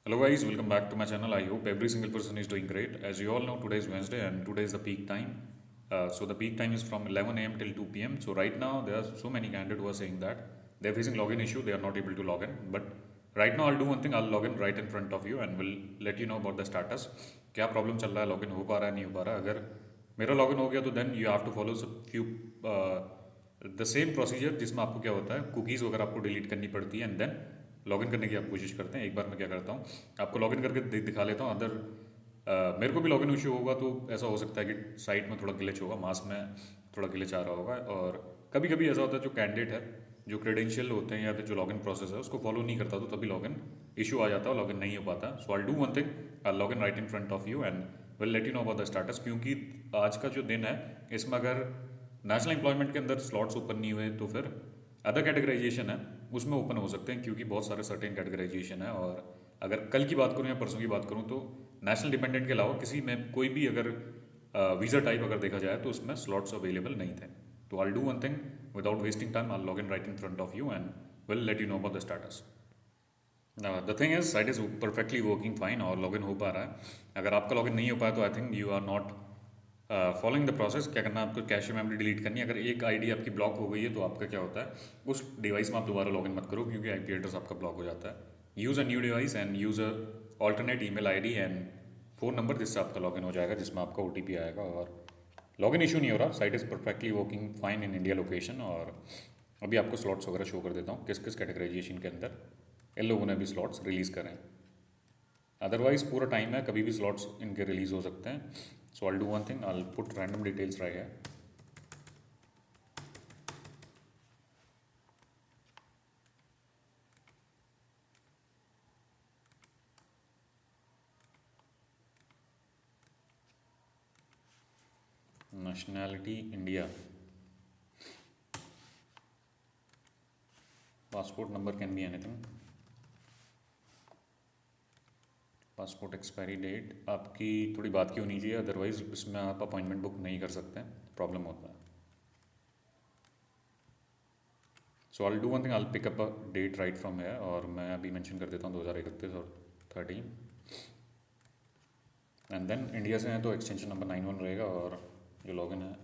Hello guys, welcome back to my channel. I hope every single person is doing great. As you all know, today is Wednesday and today is the peak time. So the peak time is from 11 a.m. till 2 p.m. So right now there are so many candidates who are saying that they're facing login issue. They are not able to log in. But right now I'll do one thing. I'll log in right in front of you and will let you know about the status. क्या problem चल रहा है, login हो पा रहा है नहीं हो पा रहा है. अगर मेरा लॉगिन हो गया तो then you have to follow few the same procedure जिसमें आपको क्या होता है, कुकीज़ वगैरह आपको डिलीट करनी पड़ती है एंड देन लॉगिन करने की आप कोशिश करते हैं. एक बार मैं क्या करता हूँ, आपको लॉगिन करके दिखा लेता हूँ. अदर मेरे को भी लॉगिन इशू होगा तो ऐसा हो सकता है कि साइट में थोड़ा ग्लिच होगा, मास में थोड़ा ग्लिच आ रहा होगा. और कभी कभी ऐसा होता है जो कैंडिडेट है, जो क्रेडेंशियल होते हैं या फिर जो लॉगिन प्रोसेस है उसको फॉलो नहीं करता तो तभी लॉगिन इशू आ जाता है, लॉगिन नहीं हो पाता. So I do one thing, I login right in front of you and will let you know about the status. क्योंकि आज का जो दिन है इसमें अगर नेशनल एम्प्लॉयमेंट के अंदर स्लॉट्स ओपन नहीं हुए तो फिर अदर कैटेगराइजेशन है उसमें ओपन हो सकते हैं, क्योंकि बहुत सारे सर्टेन कैटेगराइजेशन है. और अगर कल की बात करूँ या परसों की बात करूँ तो नेशनल डिपेंडेंट के अलावा किसी में कोई भी अगर वीज़ा टाइप अगर देखा जाए तो उसमें स्लॉट्स अवेलेबल नहीं थे. तो आई do one thing, without wasting time I log in right in front of you and will let you know about the status. The thing is site is perfectly working fine और login हो पा रहा है. अगर आपका login नहीं हो पाया तो I think you are not following the process. क्या करना है आपको, कैश मेमोरी डिलीट करनी है. अगर एक आईडी आपकी ब्लॉक हो गई है तो आपका क्या होता है, उस डिवाइस में आप दोबारा लॉगिन मत करो क्योंकि आईपी एड्रेस आपका ब्लॉक हो जाता है. Use a new device and use a alternate email ID and phone number जिससे आपका लॉगिन हो जाएगा, जिसमें आपका ओटीपी आएगा. और लॉगिन इशू नहीं हो रहा, site is perfectly working fine in India location. और अभी आपको स्लॉट्स वगैरह शो कर देता हूँ किस किस कैटेगराइजेशन के अंदर इन लोगों ने अभी स्लॉट्स रिलीज़ करें. अदरवाइज पूरा टाइम है, कभी भी स्लॉट्स इनके रिलीज़ हो सकते हैं. So I do one thing, I put random details right है. nationality India, passport number can be anything, passport expiry date आपकी थोड़ी बात की होनी चाहिए, अदरवाइज इसमें आप अपॉइंटमेंट बुक नहीं कर सकते, प्रॉब्लम होता है. So I do one thing, I pick up a date right from है और मैं अभी मेंशन कर देता हूँ 2031 और 13. एंड देन इंडिया से हैं तो एक्सटेंशन नंबर 91 रहेगा. और जो लॉगिन है,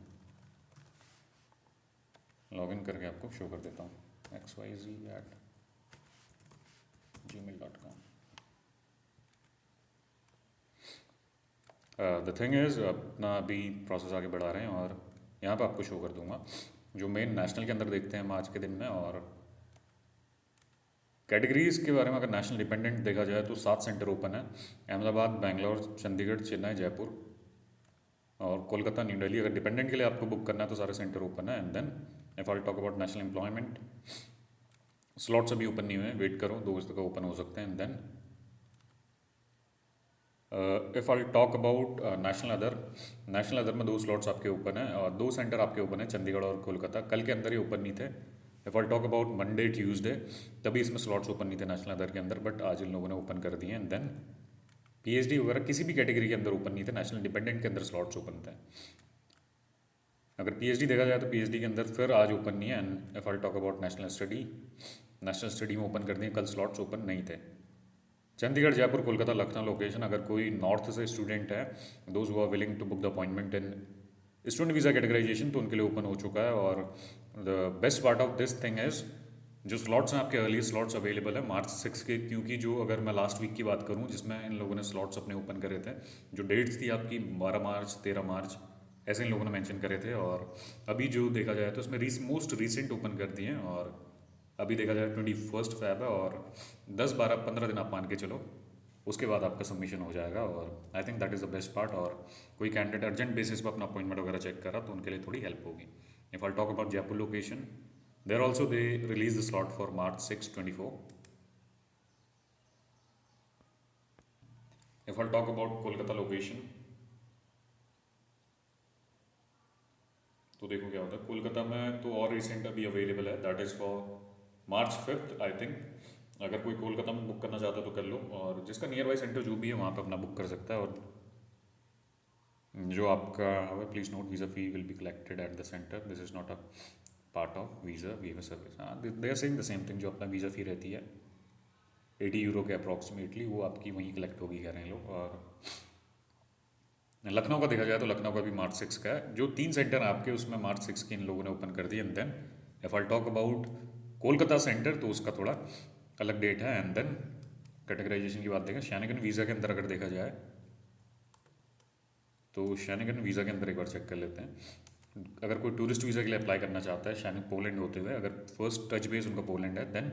लॉगिन करके आपको शो कर देता हूँ xyz@gmail.com. द थिंग इज़ अपना अभी प्रोसेस आगे बढ़ा रहे हैं और यहाँ पे आपको शो कर दूंगा जो मेन नेशनल के अंदर देखते हैं हम आज के दिन में. और कैटेगरीज़ के बारे में अगर नेशनल डिपेंडेंट देखा जाए तो 7 सेंटर ओपन है, अहमदाबाद, बेंगलोर, चंडीगढ़, चेन्नई, जयपुर और कोलकाता, न्यू दिल्ली. अगर डिपेंडेंट के लिए आपको बुक करना है तो सारे सेंटर ओपन है. And then if I talk about national employment, slots अभी ओपन नहीं हुए, वेट करो, 2 बजे तक ओपन हो सकते हैं. And then if I talk about national other में 2 स्लॉट्स आपके ओपन है और 2 सेंटर आपके ओपन है, चंडीगढ़ और कोलकाता. कल के अंदर ही ओपन नहीं थे. If I talk about Monday, Tuesday, तभी इसमें स्लॉट्स ओपन नहीं थे नेशनल अदर के अंदर, बट आज इन लोगों ने ओपन कर दिए. एंड देन पीएचडी वगैरह किसी भी कैटेगरी के अंदर ओपन नहीं थे, नेशनल डिपेंडेंट के अंदर स्लॉट्स ओपन थे. अगर पीएचडी देखा जाए तो पीएचडी के अंदर फिर आज ओपन नहीं है. And if I talk about national study में ओपन कर दिए, कल स्लॉट्स ओपन नहीं थे. चंडीगढ़, जयपुर, कोलकाता, लखनऊ लोकेशन. अगर कोई नॉर्थ से स्टूडेंट है, those who are willing to book the appointment in student visa categorisation, तो उनके लिए ओपन हो चुका है. और the best part of this thing is जो स्लॉट्स हैं आपके अर्ली स्लॉट्स अवेलेबल है मार्च 6 के. क्योंकि जो अगर मैं लास्ट वीक की बात करूं जिसमें इन लोगों ने स्लॉट्स अपने ओपन करे थे, जो डेट्स थी आपकी 12 मार्च, 13 मार्च, ऐसे इन लोगों ने मेंशन करे थे. और अभी जो देखा जाए तो इसमें मोस्ट रिसेंट ओपन कर दिए हैं. और अभी देखा जाए 21 फैब है और 10, 12, 15 दिन आप मान के चलो, उसके बाद आपका सबमिशन हो जाएगा. और I think that is the best part. और कोई कैंडिडेट अर्जेंट बेसिस पर अपना अपॉइंटमेंट वगैरह चेक करा तो उनके लिए थोड़ी हेल्प होगी. If I talk about Jaipur location, there also they released the slot for March 6, 24. If I'll talk about Kolkata location, तो देखो क्या होता है. कोलकाता में तो और रिसेंट अभी अवेलेबल है, that is for March 5 I think. अगर कोई कोलकाता में बुक करना चाहता है तो कर लो, और जिसका नियर बाई सेंटर जो भी है वहाँ पे अपना बुक कर सकता है. और जो आपका है, please note visa fee will be collected at the centre, this is not a part of visa service. हाँ, they are saying the same thing, जो अपना वीज़ा फी रहती है €80 के अप्रॉक्सीमेटली, वो आपकी वहीं कलेक्ट होगी कह रहे हैं लोग। और लखनऊ का देखा जाए तो लखनऊ का भी March 6 का है। जो 3 सेंटर हैं आपके, उसमें March 6 की इन लोगों ने ओपन कर दी। And then if I talk about Kolkata centre, तो उसका थोड़ा अलग डेट है। एंड देन कैटेगराइजेशन की बात देखें, शैनिगन वीज़ा के अंदर अगर देखा जाए तो शैनिगन वीज़ा के अंदर एक बार चेक कर लेते हैं। अगर कोई टूरिस्ट वीज़ा के लिए अप्लाई करना चाहता है शैनिक पोलैंड होते हुए, अगर फर्स्ट टच बेस उनका पोलैंड है, then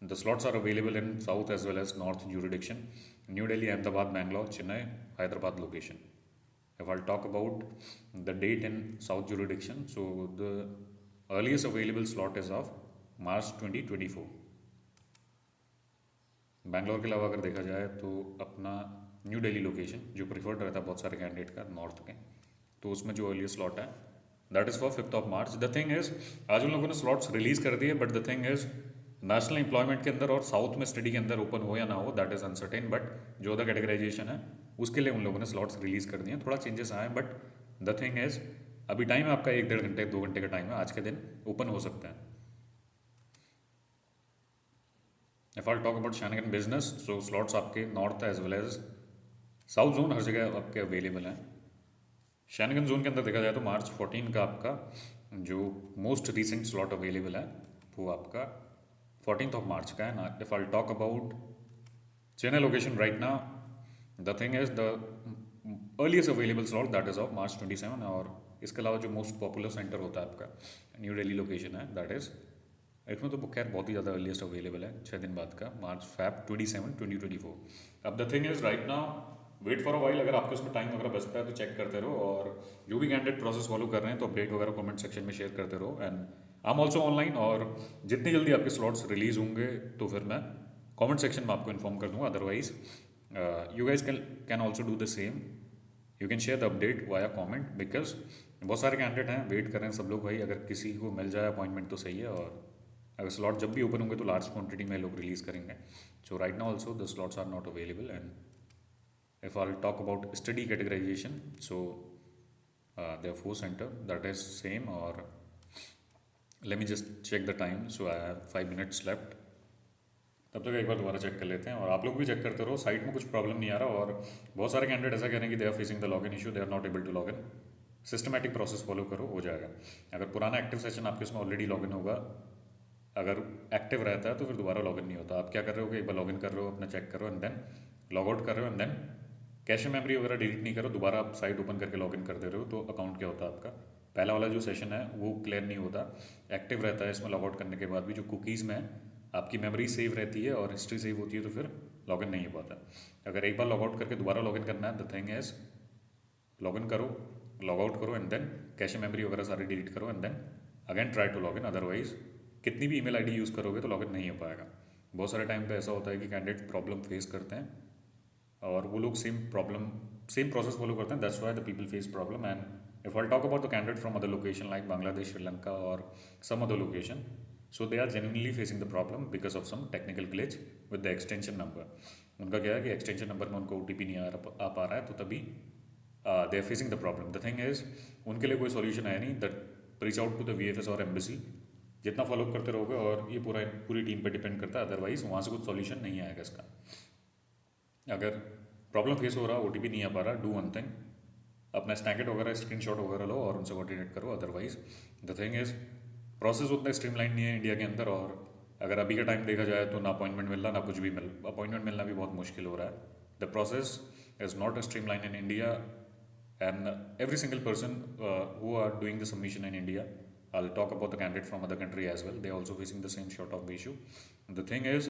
the slots are available in south as well as north jurisdiction, New Delhi, Ahmedabad, Bangalore, Chennai, Hyderabad location. If I'll talk about the date in South jurisdiction, so the earliest available slot is of March 2024. Bangalore के अलावा अगर देखा जाए तो अपना new Delhi location जो preferred रहता है बहुत सारे कैंडिडेट का नॉर्थ के, तो उसमें जो अर्लीस्ट स्लॉट है that is for 5 March. The thing is आज उन लोगों ने स्लॉट्स रिलीज कर दिए, but the thing is national employment के अंदर और साउथ में स्टडी के अंदर ओपन हो या ना हो, दैट इज अनसर्टेन. बट जो अदर कैटेगराइजेशन है उसके लिए उन लोगों ने स्लॉट्स रिलीज कर दिए. थोड़ा चेंजेस आए, बट द थिंग इज अभी टाइम है आपका 1-1.5 घंटे 2 घंटे का टाइम है, आज के दिन ओपन हो सकता है. If I talk about Schengen business, so slots आपके north as well as south zone हर जगह आपके अवेलेबल हैं. शैनिगन जोन के अंदर देखा जाए तो March 14 का आपका जो मोस्ट रिसेंट स्लॉट अवेलेबल है वो आपका 14th March का है. If I talk about Chennai location right now, the thing is the earliest available slot that is of March 27. और इसके अलावा जो मोस्ट पॉपुलर सेंटर होता है आपका न्यू दिल्ली लोकेशन है, दैट इज इसमें तो खैर बहुत ही ज़्यादा अर्लीस्ट अवेलेबल है 6 दिन बाद का March 27, 2024. अब the thing is right now wait for a while. अगर आपके उसमें टाइम वगैरह बचता है तो चेक करते रहो, और जो भी कैंडिडेट प्रोसेस फॉलो कर रहे हैं तो अपडेट वगैरह कमेंट सेक्शन में शेयर करते रहो. And I am also online, और जितनी जल्दी आपके स्लॉट्स रिलीज होंगे तो फिर मैं कमेंट सेक्शन में आपको इन्फॉर्म कर दूंगा. Otherwise you guys can also do the same. You can share the update via comment, because बहुत सारे कैंडिडेट हैं, वेट कर रहे हैं सब लोग. भाई अगर किसी को मिल जाए अपॉइंटमेंट तो सही है, और अगर स्लॉट जब भी ओपन होंगे तो लार्ज क्वांटिटी में लोग रिलीज करेंगे. So right now also the slots are not available. And if I'll talk about study categorization, so there are 4 center that is same. Or let me just check the time, so I have 5 minutes left. तब तक एक बार दोबारा check कर लेते हैं, और आप लोग भी चेक करते रहो. साइट में कुछ प्रॉब्लम नहीं आ रहा, और बहुत सारे कैंडिडेट ऐसा कह रहे हैं कि they are facing the login issue, they are not able to log in. Systematic process follow करो, हो जाएगा. अगर पुराना एक्टिव सेशन आपके उसमें ऑलरेडी लॉगिन होगा, अगर एक्टिव रहता है तो फिर दोबारा लॉगिन नहीं होता. आप क्या कर रहे हो कि एक बार लॉगिन कर रहे हो, अपना चेक करो, एंड देन लॉग आउट कर रहे हो, एंड देन कैश मेमोरी वगैरह डिलीट नहीं करो, दोबारा आप साइट ओपन करके लॉगिन कर दे रहे हो, तो अकाउंट क्या होता है आपका पहला वाला जो सेशन है वो क्लियर नहीं होता, एक्टिव रहता है. इसमें लॉग आउट करने के बाद भी जो कुकीज़ में आपकी मेमोरी सेव रहती है और हिस्ट्री सेव होती है, तो फिर लॉगिन नहीं हो पाता. अगर एक बार लॉग आउट करके दोबारा लॉगिन करना है, द थिंग इज लॉगिन करो, लॉग आउट करो, एंड देन कैश मेमोरी वगैरह सारी डिलीट करो, and then again try to login. Otherwise कितनी भी ईमेल आईडी यूज़ करोगे तो लॉगिन नहीं हो पाएगा. बहुत सारे टाइम पे ऐसा होता है कि कैंडिडेट प्रॉब्लम फेस करते हैं, और वो लोग सेम प्रोसेस फॉलो करते हैं. That's why the people face problem. And if I talk about the candidate from other location like Bangladesh, Sri Lanka और some other location, so they are genuinely facing the problem because of some technical glitch with the extension number. उनका क्या है कि extension number में उनको OTP नहीं आ पा रहा है, तो तभी they are facing the problem. The thing is उनके लिए कोई सोल्यूशन है नहीं. That reach out to the VFS और एम्बेसी. जितना फॉलो करते रहोगे, और ये पूरी टीम पे डिपेंड करता है, अदरवाइज वहाँ से कुछ सोल्यूशन नहीं आएगा इसका. अगर प्रॉब्लम फेस हो रहा, OTP नहीं आ पा रहा, डू वन थिंग, अपना स्टैकेट वगैरह स्क्रीनशॉट वगैरह लो और उनसे कोऑर्डिनेट करो. Otherwise the thing is process उतना स्ट्रीमलाइन नहीं है इंडिया के अंदर, और अगर अभी का टाइम देखा जाए तो ना अपॉइंटमेंट मिल रहा, ना कुछ भी अपॉइंटमेंट मिलना भी बहुत मुश्किल हो रहा है. The process is not streamline in India, and every single person who are doing the submission in India, I'll talk about the candidate from other country as well, they are also facing the same sort of issue. The thing is